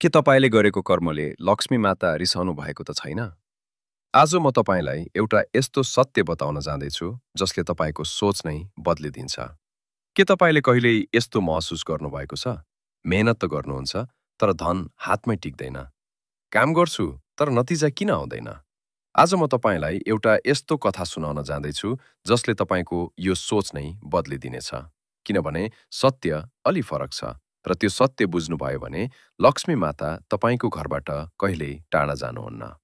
के तपाईँले गरेको कर्मले लक्ष्मी माता रिसाउनु भएको त छैन? आज म तपाईँलाई एउटा यस्तो सत्य बताउन जाँदैछु जसले तपाईँको सोच नै बदलिदिन्छ। के तपाईँले कहिल्यै यस्तो महसुस गर्नुभएको छ? मेहनत त गर्नुहुन्छ, तर धन हातमै टिक्दैन। काम गर्छु, तर नतिजा किन आउँदैन? आज म तपाईँलाई एउटा यस्तो कथा सुनाउन जाँदैछु जसले तपाईँको यो सोच नै बदलिदिनेछ। किनभने सत्य अलि फरक छ र त्यो सत्य बुझ्नुभयो भने लक्ष्मी माता तपाईँको घरबाट कहिल्यै टाढा जानुहुन्न।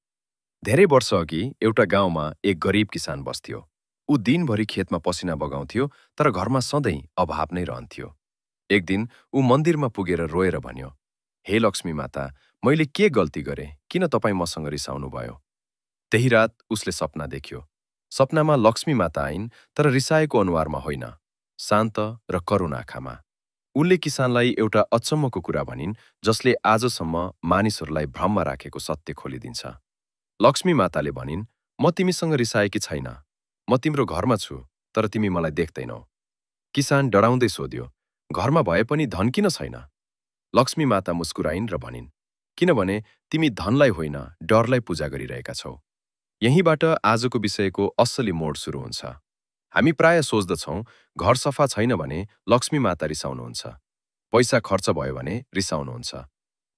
धेरै वर्ष अघि एउटा गाउँमा एक गरिब किसान बस्थ्यो। ऊ दिनभरि खेतमा पसिना बगाउँथ्यो, तर घरमा सधैँ अभाव नै रहन्थ्यो। एक दिन ऊ मन्दिरमा पुगेर रोएर भन्यो, "हे लक्ष्मी माता, मैले के गल्ती गरेँ? किन तपाईँ मसँग रिसाउनुभयो?" त्यही रात उसले सपना देख्यो। सपनामा लक्ष्मी माता आइन्, तर रिसाएको अनुहारमा होइन, शान्त र करुण आँखामा। उनले किसानलाई एउटा अचम्मको कुरा भनिन् जसले आजसम्म मानिसहरूलाई भ्रममा राखेको सत्य खोलिदिन्छ। लक्ष्मी माताले भनिन्, "म तिमीसँग रिसाएकी छैन। म तिम्रो घरमा छु, तर तिमी मलाई देख्दैनौ।" किसान डराउँदै सोध्यो, "घरमा भए पनि धन किन छैन?" लक्ष्मी माता मुस्कुराइन् र भनिन्, "किनभने तिमी धनलाई होइन, डरलाई पूजा गरिरहेका छौ।" यहीँबाट आजको विषयको असली मोड सुरु हुन्छ। हामी प्राय सोच्दछौँ, घर सफा छैन भने लक्ष्मी माता रिसाउनुहुन्छ, पैसा खर्च भयो भने रिसाउनुहुन्छ,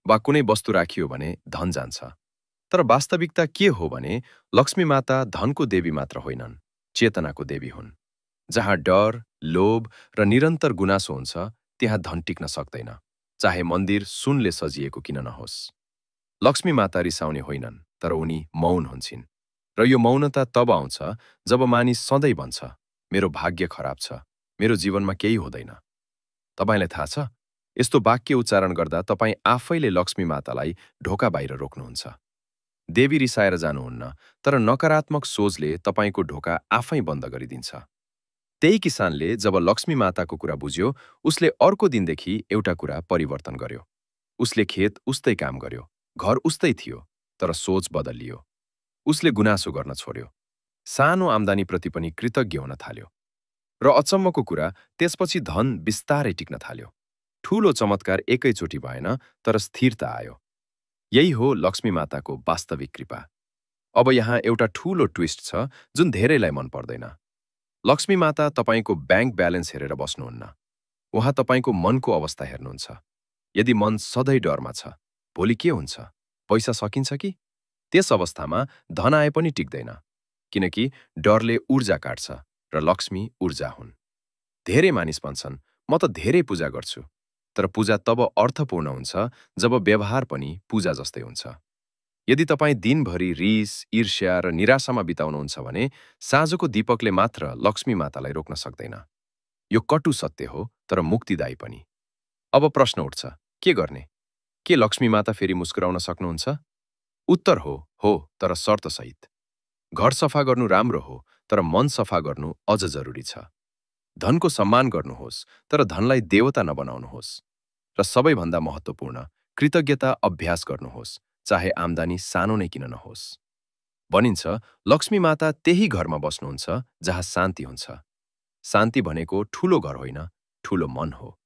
वा कुनै वस्तु राखियो भने धन जान्छ। तर वास्तविकता के हो भने लक्ष्मी माता धनको देवी मात्र होइनन्, चेतनाको देवी हुन्। जहाँ डर, लोभ र निरन्तर गुनासो हुन्छ, त्यहाँ धन टिक्न सक्दैन, चाहे मन्दिर सुनले सजिएको किन नहोस्। लक्ष्मी माता रिसाउने होइनन्, तर उनी मौन हुन्छन्। र यो मौनता तब आउँछ जब मानिस सधैँ भन्छ, "मेरो भाग्य खराब छ, मेरो जीवनमा केही हुँदैन।" तपाईलाई थाहा छ, यस्तो वाक्य उच्चारण गर्दा तपाईँ आफैले लक्ष्मी मातालाई ढोका बाहिर रोक्नुहुन्छ। देवी रिसाएर जानुहुन्न, तर नकारात्मक सोचले तपाईँको ढोका आफै बन्द गरिदिन्छ। त्यही किसानले जब लक्ष्मी माताको कुरा बुझ्यो, उसले अर्को दिनदेखि एउटा कुरा परिवर्तन गर्यो। उसले खेत उस्तै काम गर्यो, घर उस्तै थियो, तर सोच बदलियो। उसले गुनासो गर्न छोड्यो, सानो आम्दानीप्रति पनि कृतज्ञ हुन थाल्यो। र अचम्मको कुरा, त्यसपछि धन बिस्तारै टिक्न थाल्यो। ठूलो चमत्कार एकैचोटि भएन, तर स्थिरता आयो। यही हो लक्ष्मी माताको वास्तविक कृपा। अब यहाँ एउटा ठूलो ट्विस्ट छ जुन धेरैलाई मन पर्दैन। लक्ष्मी माता तपाईँको ब्याङ्क ब्यालेन्स हेरेर बस्नुहुन्न। उहाँ तपाईँको मनको अवस्था हेर्नुहुन्छ। यदि मन सधैँ डरमा छ, भोलि के हुन्छ? पैसा सकिन्छ कि? त्यस अवस्थामा धन आए पनि टिक्दैन, किनकि डरले ऊर्जा काट्छ र लक्ष्मी ऊर्जा हुन्। धेरै मानिस भन्छन्, "म त धेरै पूजा गर्छु।" तर पूजा तब अर्थपूर्ण हुन्छ जब व्यवहार पनि पूजा जस्तै हुन्छ। यदि तपाईँ दिनभरि रिस, ईर्ष्या र निराशामा बिताउनुहुन्छ भने साँझको दीपकले मात्र लक्ष्मी मातालाई रोक्न सक्दैन। यो कटु सत्य हो, तर मुक्तिदायी पनि। अब प्रश्न उठ्छ, के गर्ने? के लक्ष्मी माता फेरि मुस्कुराउन सक्नुहुन्छ? उत्तर हो, तर शर्तसहित। घर सफा गर्नु राम्रो हो, तर मन सफा गर्नु अझ जरुरी छ। धनको सम्मान गर्नुहोस्, तर धनलाई देवता नबनाउनुहोस्। र सबैभन्दा महत्त्वपूर्ण, कृतज्ञता अभ्यास गर्नुहोस्, चाहे आम्दानी सानो नै किन नहोस्। भनिन्छ, लक्ष्मी माता त्यही घरमा बस्नुहुन्छ जहाँ शान्ति हुन्छ। शान्ति भनेको ठूलो घर होइन, ठूलो मन हो।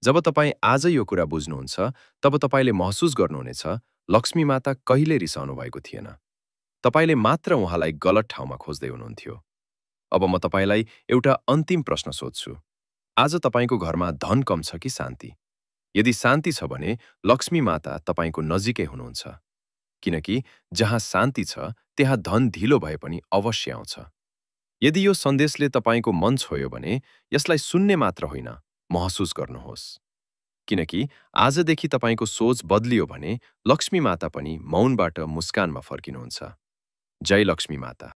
जब तपाईँ आज यो कुरा बुझ्नुहुन्छ, तब तपाईले महसुस गर्नुहुनेछ, लक्ष्मी माता कहिले रिसाउनु भएको थिएन। तपाईले मात्र उहाँलाई गलत ठाउँमा खोज्दै हुनुहुन्थ्यो। अब म तपाईलाई एउटा अन्तिम प्रश्न सोध्छु। आज तपाईको घरमा धन कम छ कि शान्ति? यदि शान्ति छ भने लक्ष्मी माता तपाईको नजिकै हुनुहुन्छ। किनकि जहाँ शान्ति छ, त्यहाँ धन ढिलो भए पनि अवश्य आउँछ। यदि यो सन्देशले तपाईको मन छोयो भने यसलाई सुन्ने मात्र होइन, महसुस गर्नुहोस्। किनकि आजदेखि तपाईको सोच बदलियो भने लक्ष्मी माता पनि मौनबाट मुस्कानमा फर्किनुहुन्छ। जय लक्ष्मी माता।